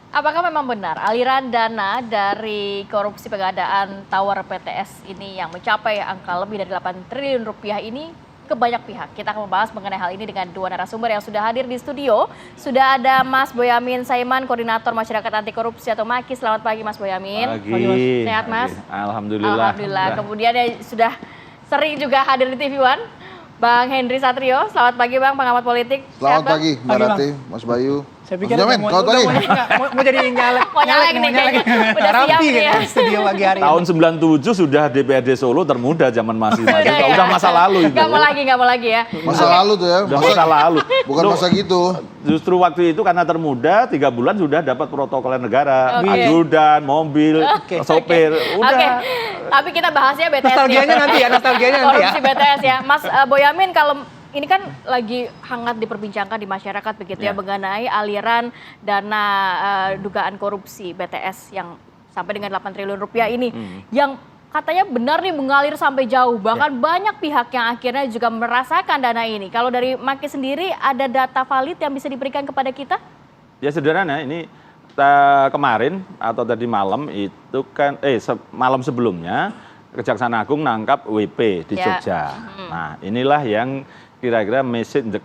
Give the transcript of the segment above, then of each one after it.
Apakah memang benar aliran dana dari korupsi pengadaan tower PTS ini yang mencapai angka lebih dari 8 triliun rupiah ini ke banyak pihak? Kita akan membahas mengenai hal ini dengan dua narasumber yang sudah hadir di studio. Sudah ada Mas Boyamin Saiman, Koordinator Masyarakat Anti Korupsi atau MAKI. Selamat pagi Mas Boyamin. Pagi. Sehat Mas? Alhamdulillah. Alhamdulillah. Kemudian sudah sering juga hadir di TV One, Bang Henry Satrio. Selamat pagi Bang, pengamat politik. Selamat pagi Mbak Rati, Mas Bayu. Saya pikir mau jadi nyalek. Mau nyalek nih kayaknya. Udah siap nih ya. Studio pagi hari Tahun ini. 97 sudah DPRD Solo termuda zaman masih mahasiswa. Udah masa lalu itu. Gak mau lagi ya. Masa lalu tuh ya. Udah masa lalu. Bukan Loh, masa gitu. Justru waktu itu karena termuda 3 bulan sudah dapat protokoler negara, Oke. ajudan, mobil, sopir. Udah. Oke. Tapi kita bahasnya BTS. Nostalgianya nanti ya, nostalgianya nanti ya. Korupsi BTS ya. Mas Boyamin, kalau ini kan lagi hangat diperbincangkan di masyarakat begitu ya, mengenai aliran dana dugaan korupsi BTS yang sampai dengan 8 triliun rupiah ini yang katanya benar nih mengalir sampai jauh, bahkan banyak pihak yang akhirnya juga merasakan dana ini. Kalau dari MAKI sendiri ada data valid yang bisa diberikan kepada kita? Ya sederhana, ini kemarin atau tadi malam itu kan malam sebelumnya Kejaksaan Agung nangkap WP di Jogja. Nah, inilah yang kira-kira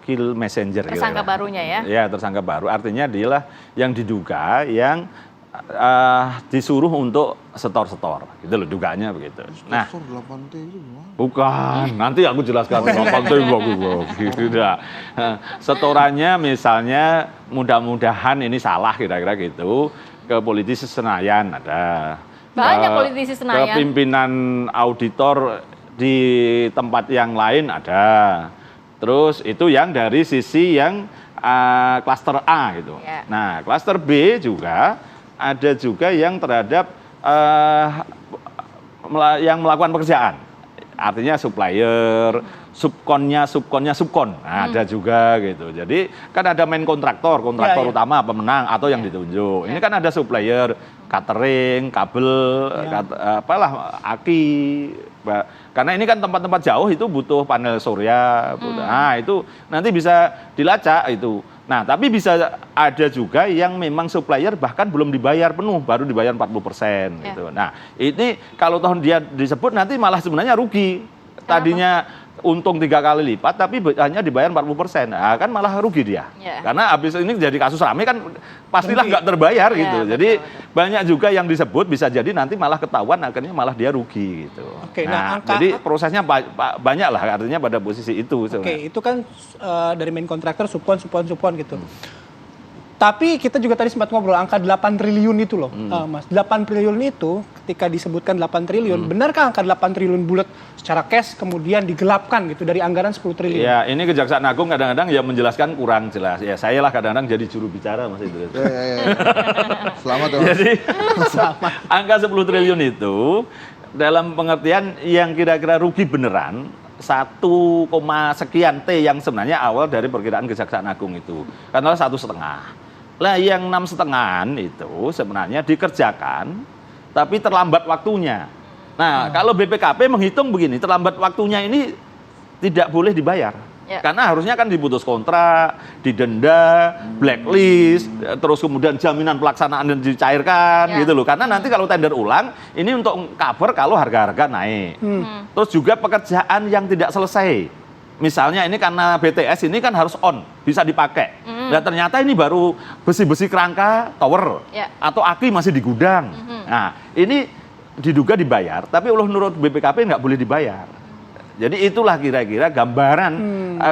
kill messenger. Tersangka barunya ya? Ya, tersangka baru. Artinya dialah yang diduga yang disuruh untuk setor-setor. Gitu loh, dugaannya begitu. Nah, 8T itu bukan, nanti aku jelaskan 8T gitu. Setorannya misalnya mudah-mudahan ini salah kira-kira gitu, ke politisi Senayan ada. Banyak politisi Senayan. Ke pimpinan auditor di tempat yang lain ada. Terus itu yang dari sisi yang klaster A gitu. Yeah. Nah, klaster B juga ada juga yang terhadap yang melakukan pekerjaan. Artinya supplier, subkon. Nah, ada juga gitu. Jadi kan ada main kontraktor utama pemenang atau yang ditunjuk. Ini kan ada supplier, catering, kabel, aki. Karena ini kan tempat-tempat jauh itu butuh panel surya. Nah, itu nanti bisa dilacak itu. Nah, tapi bisa ada juga yang memang supplier bahkan belum dibayar penuh, baru dibayar 40% gitu. Nah, ini kalau tahun dia disebut nanti malah sebenarnya rugi. Tadinya untung 3 kali lipat, tapi hanya dibayar 40%. Nah, kan malah rugi dia. Karena habis ini jadi kasus rame kan pastilah nggak terbayar gitu. Jadi banyak juga yang disebut bisa jadi nanti malah ketahuan akhirnya malah dia rugi gitu. Oke, nah jadi prosesnya banyak lah artinya pada posisi itu. Oke, itu kan dari main kontraktor supon gitu. Tapi kita juga tadi sempat ngobrol angka 8 triliun itu loh, Mas. 8 triliun itu ketika disebutkan 8 triliun, benarkah angka 8 triliun bulat secara cash kemudian digelapkan gitu dari anggaran 10 triliun? Ya, ini Kejaksaan Agung kadang-kadang ya menjelaskan kurang jelas. Ya, saya lah kadang-kadang jadi juru bicara Mas Idris. Selamat ya. Jadi angka 10 triliun itu dalam pengertian yang kira-kira rugi beneran 1, sekian T yang sebenarnya awal dari perkiraan Kejaksaan Agung itu. Karena 1,5. Lah yang 6,5 itu sebenarnya dikerjakan tapi terlambat waktunya. Nah, kalau BPKP menghitung begini, terlambat waktunya ini tidak boleh dibayar. Karena harusnya kan diputus kontrak, didenda, blacklist, terus kemudian jaminan pelaksanaan dan dicairkan gitu loh. Karena nanti kalau tender ulang, ini untuk cover kalau harga-harga naik. Terus juga pekerjaan yang tidak selesai. Misalnya ini karena BTS ini kan harus on, bisa dipakai. Dan ternyata ini baru besi-besi kerangka tower atau aki masih di gudang. Nah, ini diduga dibayar, tapi menurut BPKP nggak boleh dibayar. Jadi itulah kira-kira gambaran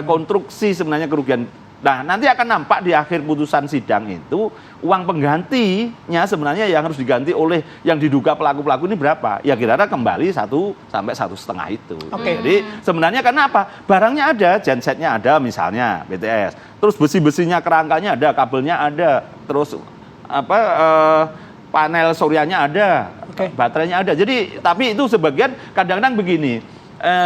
konstruksi sebenarnya kerugian. Nah, nanti akan nampak di akhir putusan sidang itu uang penggantinya sebenarnya yang harus diganti oleh yang diduga pelaku-pelaku ini berapa? Ya kira-kira kembali 1 sampai 1,5 itu. Jadi sebenarnya karena apa? Barangnya ada, gensetnya ada misalnya BTS. Terus besi-besinya kerangkanya ada, kabelnya ada. Terus panel suryanya ada, baterainya ada. Jadi tapi itu sebagian kadang-kadang begini.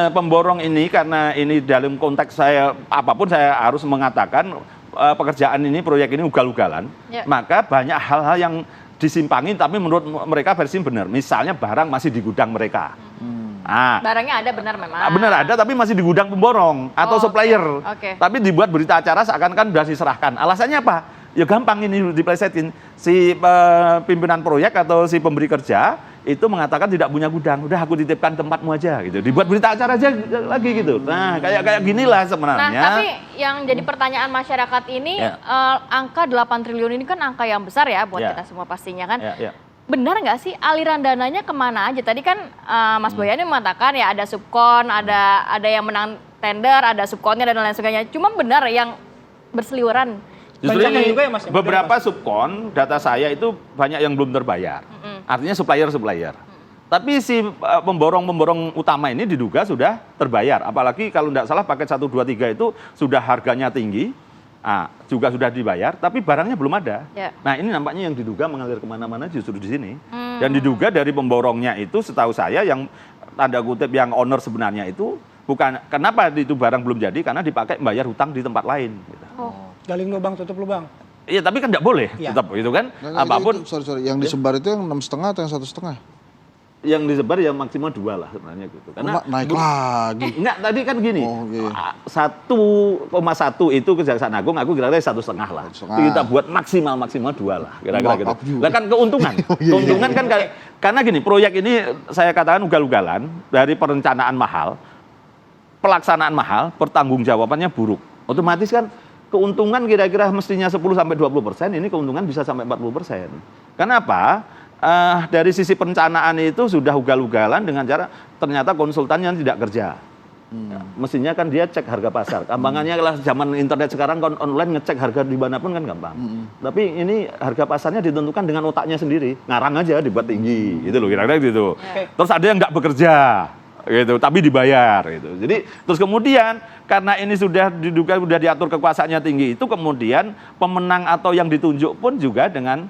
Pemborong ini karena ini dalam konteks saya apapun saya harus mengatakan pekerjaan ini proyek ini ugal-ugalan, maka banyak hal-hal yang disimpangi tapi menurut mereka versi benar. Misalnya barang masih di gudang mereka. Nah, barangnya ada benar memang. Benar ada tapi masih di gudang pemborong atau supplier. Tapi dibuat berita acara seakan-akan sudah diserahkan. Alasannya apa? ya gampang ini diplesetin. Si pimpinan proyek atau si pemberi kerja itu mengatakan tidak punya gudang, udah aku titipkan tempatmu aja gitu. Dibuat berita acara aja lagi gitu. Nah, kayak ginilah sebenarnya. Nah, tapi yang jadi pertanyaan masyarakat ini, angka 8 triliun ini kan angka yang besar ya buat kita semua pastinya kan. Benar nggak sih aliran dananya kemana aja? Tadi kan Mas Boyamin mengatakan ya ada subkon, ada yang menang tender, ada subkonnya dan lain sebagainya. Cuma benar yang berseliweran. Justru Banyak ini juga ya, Mas, yang beberapa benar, Mas. subkon data saya itu banyak yang belum terbayar. Artinya supplier. Tapi si pemborong utama ini diduga sudah terbayar. Apalagi kalau tidak salah paket 1, 2, 3 itu sudah harganya tinggi, juga sudah dibayar, tapi barangnya belum ada. Nah ini nampaknya yang diduga mengalir kemana-mana justru di sini. Dan diduga dari pemborongnya itu setahu saya yang tanda kutip yang owner sebenarnya itu bukan, kenapa itu barang belum jadi, karena dipakai membayar hutang di tempat lain. Gitu. Galing lubang, tutup lubang. Iya, tapi kan tidak boleh, tetap itu kan. Apapun. Sorry, yang disebar itu yang 6,5 atau yang 1,5? Yang disebar ya maksimal 2 lah sebenarnya gitu. Karena naik lagi. Enggak, tadi kan gini. 1,1 itu Kejaksaan Agung, aku kira-kira 1,5 lah. Kita buat maksimal 2 lah, kira-kira gitu. Lah kan keuntungan. Keuntungan kan karena gini, proyek ini saya katakan ugal-ugalan dari perencanaan mahal, pelaksanaan mahal, pertanggungjawabannya buruk. Otomatis kan keuntungan kira-kira mestinya 10-20%, ini keuntungan bisa sampai 40%. Kenapa? Dari sisi perencanaan itu sudah ugal-ugalan dengan cara ternyata konsultannya tidak kerja. Mestinya kan dia cek harga pasar. Gampangannya kalau zaman internet sekarang online ngecek harga dimanapun kan gampang. Tapi ini harga pasarnya ditentukan dengan otaknya sendiri. Ngarang aja dibuat tinggi, gitu loh kira-kira gitu. Terus ada yang nggak bekerja, gitu, tapi dibayar gitu. Jadi terus kemudian karena ini sudah diduga sudah diatur kekuasaannya tinggi, itu kemudian pemenang atau yang ditunjuk pun juga dengan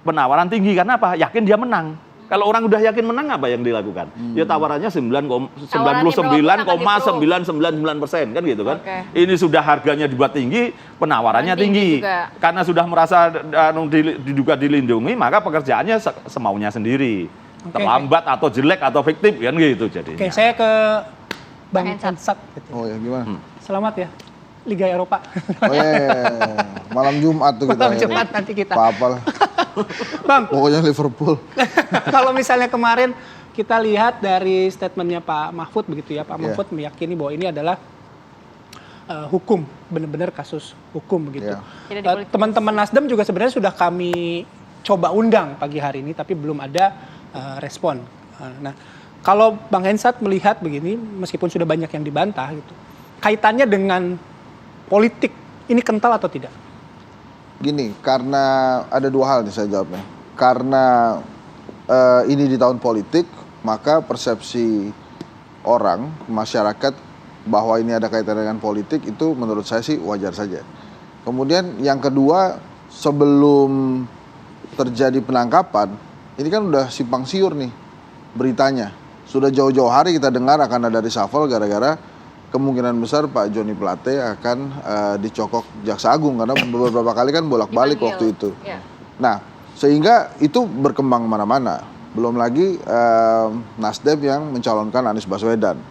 penawaran tinggi. Karena apa? Yakin dia menang. Kalau orang udah yakin menang, apa yang dilakukan? Ya tawarannya 99,999% kan gitu kan. Ini sudah harganya dibuat tinggi, penawarannya tinggi. Karena sudah merasa diduga dilindungi, maka pekerjaannya semaunya sendiri. Terlambat atau jelek atau fiktif kan gitu jadinya. Oke, saya ke Bang Hensat. Gitu. Oh ya, gimana? Selamat ya, Liga Eropa. Oh yeah. Malam Jumat tuh kita. Malam Jumat nanti kita. Apa lah. Bang, pokoknya Liverpool. Kalau misalnya kemarin kita lihat dari statementnya Pak Mahfud begitu ya, Pak Mahfud meyakini bahwa ini adalah hukum, benar-benar kasus hukum begitu. Teman-teman Nasdem juga sebenarnya sudah kami coba undang pagi hari ini, tapi belum ada respon. Nah, kalau Bang Hensat melihat begini, meskipun sudah banyak yang dibantah gitu, kaitannya dengan politik ini kental atau tidak? Gini, karena ada 2 hal nih saya jawabnya. Karena ini di tahun politik, maka persepsi orang, masyarakat bahwa ini ada kaitan dengan politik itu menurut saya sih wajar saja. Kemudian yang kedua, sebelum terjadi penangkapan, ini kan udah simpang siur nih beritanya. Sudah jauh-jauh hari kita dengar akan ada reshuffle gara-gara kemungkinan besar Pak Joni Plate akan dicokok Jaksa Agung karena beberapa kali kan bolak-balik waktu itu. Nah, sehingga itu berkembang mana-mana. Belum lagi Nasdem yang mencalonkan Anies Baswedan.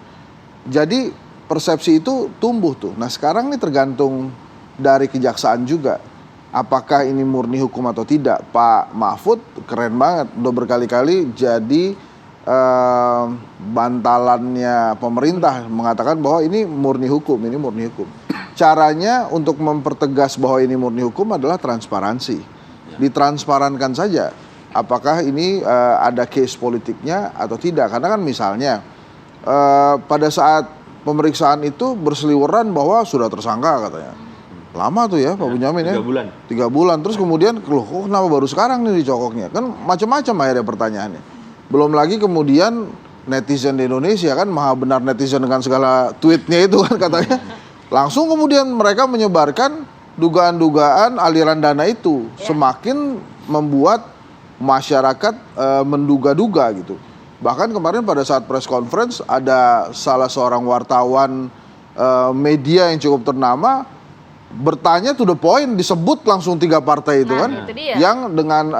Jadi persepsi itu tumbuh tuh. Nah, sekarang ini tergantung dari kejaksaan juga. Apakah ini murni hukum atau tidak? Pak Mahfud keren banget, udah berkali-kali jadi bantalannya pemerintah mengatakan bahwa ini murni hukum, ini murni hukum. Caranya untuk mempertegas bahwa ini murni hukum adalah transparansi. Ditransparankan saja apakah ini ada case politiknya atau tidak. Karena kan misalnya pada saat pemeriksaan itu berseliweran bahwa sudah tersangka katanya. Lama tuh ya Pak Bunyamin ya. 3 bulan. 3 bulan. Terus kemudian loh kok kenapa baru sekarang nih dicokoknya? Kan macam-macam akhirnya pertanyaannya. Belum lagi kemudian netizen di Indonesia kan maha benar netizen dengan segala tweetnya itu kan katanya. Langsung kemudian mereka menyebarkan dugaan-dugaan aliran dana itu. Semakin membuat masyarakat menduga-duga gitu. Bahkan kemarin pada saat press conference ada salah seorang wartawan media yang cukup ternama bertanya to the point, disebut langsung 3 partai itu kan, yang dengan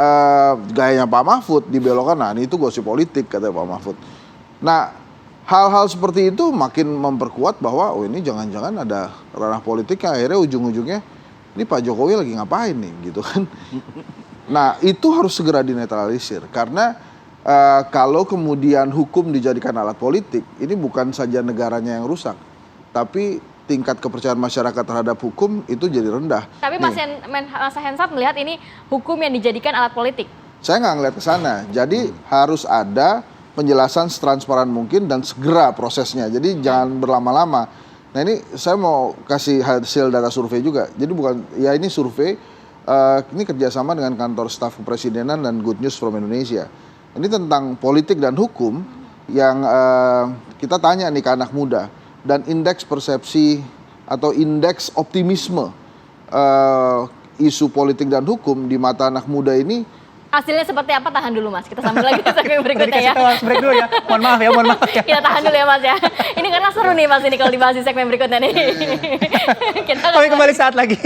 gayanya Pak Mahfud dibelokkan. Nah ini itu gosip politik kata Pak Mahfud. Nah hal-hal seperti itu makin memperkuat bahwa oh ini jangan-jangan ada ranah politik yang akhirnya ujung-ujungnya ini Pak Jokowi lagi ngapain nih gitu kan. Nah itu harus segera dinetralisir karena kalau kemudian hukum dijadikan alat politik, ini bukan saja negaranya yang rusak, tapi tingkat kepercayaan masyarakat terhadap hukum itu jadi rendah. Tapi Mas Hensat melihat ini hukum yang dijadikan alat politik. Saya nggak ngeliat ke sana. Jadi harus ada penjelasan setransparan mungkin dan segera prosesnya. Jadi jangan berlama-lama. Nah ini saya mau kasih hasil data survei juga. Jadi bukan, ya ini survei, ini kerjasama dengan kantor staf kepresidenan dan Good News from Indonesia. Ini tentang politik dan hukum yang kita tanya nih ke anak muda. Dan indeks persepsi atau indeks optimisme isu politik dan hukum di mata anak muda ini. Hasilnya seperti apa? Tahan dulu Mas, kita sambung lagi segmen berikutnya ya. Break dulu ya, mohon maaf ya. Kita tahan dulu ya Mas ya. Ini karena seru nih Mas ini kalau dibahas di segmen berikutnya nih. Kami kembali saat lagi.